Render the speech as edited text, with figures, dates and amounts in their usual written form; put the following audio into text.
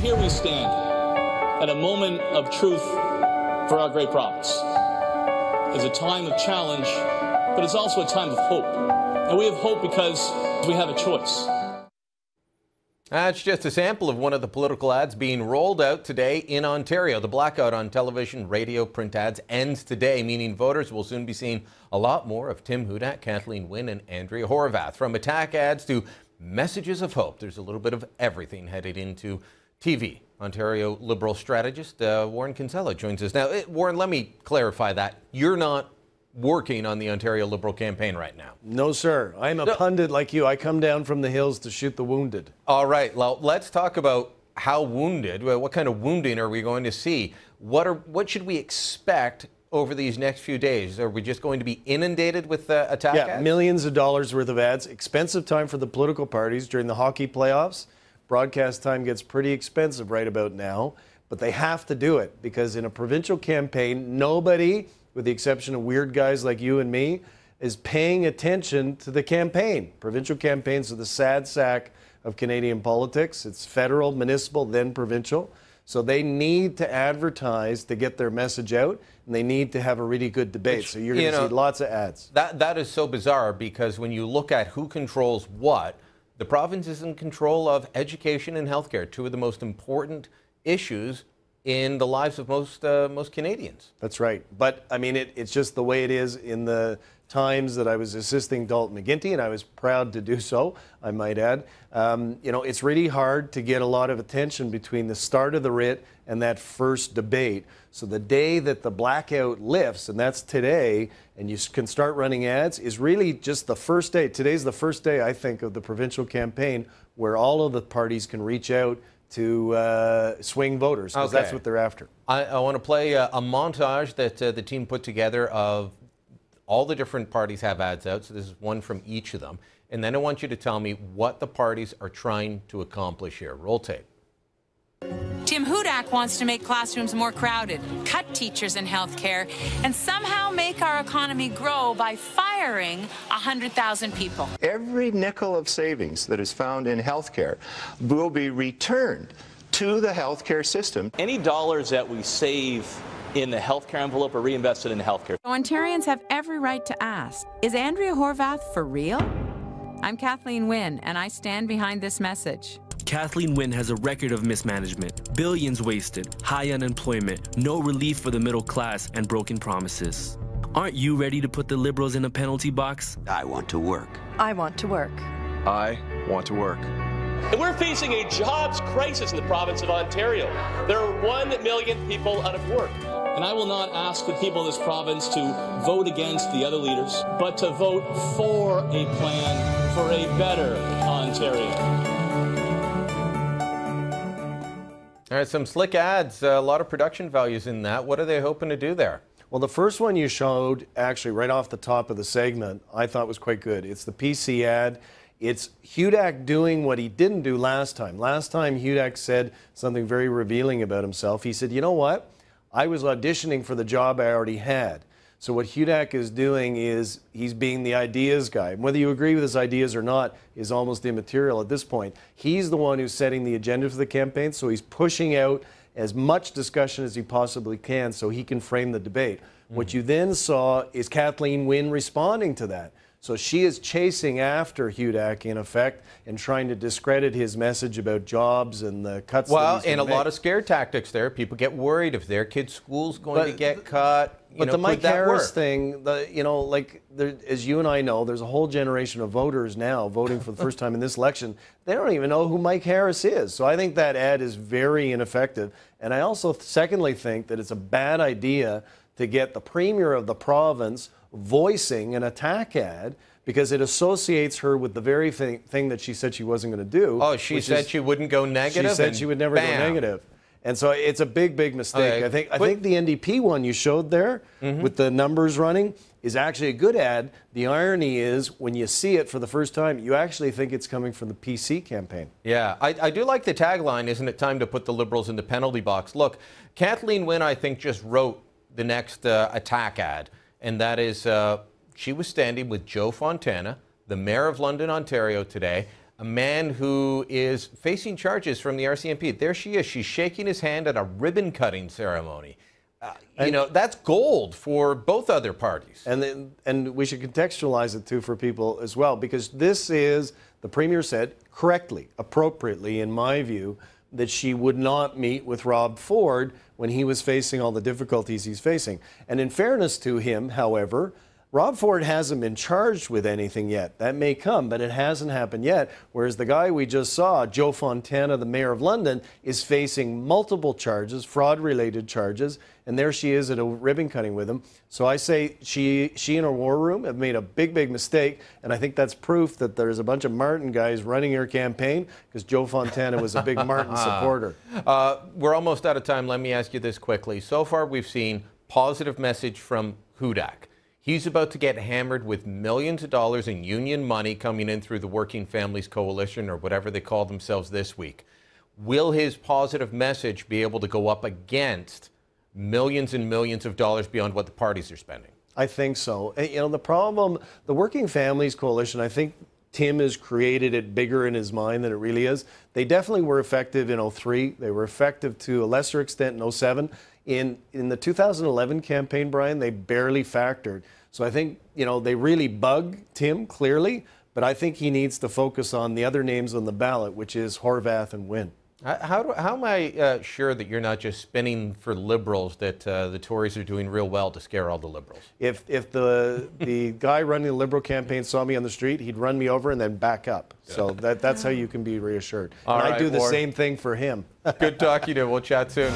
here we stand at a moment of truth for our great province. It's a time of challenge, but it's also a time of hope. And we have hope because we have a choice. That's just a sample of one of the political ads being rolled out today in Ontario. The blackout on television, radio, print ads ends today, meaning voters will soon be seeing a lot more of Tim Hudak, Kathleen Wynne, and Andrea Horwath. From attack ads to messages of hope, there's a little bit of everything headed into TV. Ontario Liberal strategist Warren Kinsella joins us now. Warren, let me clarify that. You're not working on the Ontario Liberal campaign right now. No, sir. I'm a pundit like you. I come down from the hills to shoot the wounded. All right. Well, let's talk about how wounded, what kind of wounding are we going to see? What should we expect over these next few days? Are we just going to be inundated with attack ads? Yeah, millions of dollars worth of ads. Expensive time for the political parties during the hockey playoffs. Broadcast time gets pretty expensive right about now, but they have to do it because in a provincial campaign, nobody, with the exception of weird guys like you and me, is paying attention to the campaign. Provincial campaigns are the sad sack of Canadian politics. It's federal, municipal, then provincial. So they need to advertise to get their message out, and they need to have a really good debate. So you're going to see lots of ads. That is so bizarre because when you look at who controls what, the province is in control of education and healthcare, two of the most important issues in the lives of most Canadians. That's right. But, I mean, it's just the way it is in the times that I was assisting Dalton McGuinty, and I was proud to do so, I might add. You know, it's really hard to get a lot of attention between the start of the writ and that first debate. So the day that the blackout lifts, and that's today, and you can start running ads, is really just the first day. Today's the first day, I think, of the provincial campaign where all of the parties can reach out to swing voters, because that's what they're after. I want to play a montage that the team put together of all the different parties have ads out. So this is one from each of them. And then I want you to tell me what the parties are trying to accomplish here. Roll tape. Tim Hudak wants to make classrooms more crowded, cut teachers in healthcare, and somehow make our economy grow by firing 100,000 people. Every nickel of savings that is found in healthcare will be returned to the healthcare system. Any dollars that we save in the healthcare envelope are reinvested in healthcare. Ontarians have every right to ask, is Andrea Horwath for real? I'm Kathleen Wynne, and I stand behind this message. Kathleen Wynne has a record of mismanagement, billions wasted, high unemployment, no relief for the middle class, and broken promises. Aren't you ready to put the Liberals in a penalty box? I want to work. I want to work. I want to work. And we're facing a jobs crisis in the province of Ontario. There are 1 million people out of work. And I will not ask the people of this province to vote against the other leaders, but to vote for a plan for a better Ontario. All right, some slick ads, a lot of production values in that. What are they hoping to do there? Well, the first one you showed, actually right off the top of the segment, I thought was quite good. It's the PC ad. It's Hudak doing what he didn't do last time. Last time, Hudak said something very revealing about himself. He said, you know what? I was auditioning for the job I already had. So what Hudak is doing is he's being the ideas guy. Whether you agree with his ideas or not is almost immaterial at this point. He's the one who's setting the agenda for the campaign, so he's pushing out as much discussion as he possibly can so he can frame the debate. What you then saw is Kathleen Wynne responding to that. So she is chasing after Hudak, in effect, and trying to discredit his message about jobs and the cuts that he's Well, and a make. lot of scare tactics there. People get worried if their kid's school's going to get cut. But the Mike Harris thing, as you and I know, there's a whole generation of voters now voting for the first time in this election. They don't even know who Mike Harris is. So I think that ad is very ineffective. And I also, secondly, think that it's a bad idea to get the premier of the province voicing an attack ad because it associates her with the very thing that she said she wasn't going to do. Oh, she said she wouldn't go negative? She said she would never go negative. And so it's a big, big mistake. Okay. I think the NDP one you showed there with the numbers running is actually a good ad. The irony is when you see it for the first time, you actually think it's coming from the PC campaign. Yeah, I do like the tagline, isn't it time to put the Liberals in the penalty box? Look, Kathleen Wynne, I think, just wrote the next attack ad, and that is she was standing with Joe Fontana, the mayor of London, Ontario today, a man who is facing charges from the RCMP. There she is. She's shaking his hand at a ribbon-cutting ceremony. You know, that's gold for both other parties. And we should contextualize it, too, for people as well, because this is, the Premier said correctly, appropriately, in my view, that she would not meet with Rob Ford when he was facing all the difficulties he's facing. And in fairness to him, however, Rob Ford hasn't been charged with anything yet. That may come, but it hasn't happened yet. Whereas the guy we just saw, Joe Fontana, the mayor of London, is facing multiple charges, fraud-related charges, and there she is at a ribbon cutting with him. So I say she and her war room have made a big, big mistake, and I think that's proof that there's a bunch of Martin guys running her campaign, because Joe Fontana was a big Martin supporter. We're almost out of time. Let me ask you this quickly. So far, we've seen positive message from Hudak. He's about to get hammered with millions of dollars in union money coming in through the Working Families Coalition, or whatever they call themselves this week. Will his positive message be able to go up against millions and millions of dollars beyond what the parties are spending? I think so. You know, the problem, the Working Families Coalition, I think Tim has created it bigger in his mind than it really is. They definitely were effective in 2003. They were effective to a lesser extent in 2007. In the 2011 campaign, Brian, they barely factored. So I think, you know, they really bug Tim, clearly, but I think he needs to focus on the other names on the ballot, which is Horwath and Wynne. How am I sure that you're not just spinning for Liberals, that the Tories are doing real well to scare all the Liberals? If the guy running the Liberal campaign saw me on the street, he'd run me over and then back up. So that's how you can be reassured. All and right, I do the Ward. same thing for him. Good talking to you. We'll chat soon.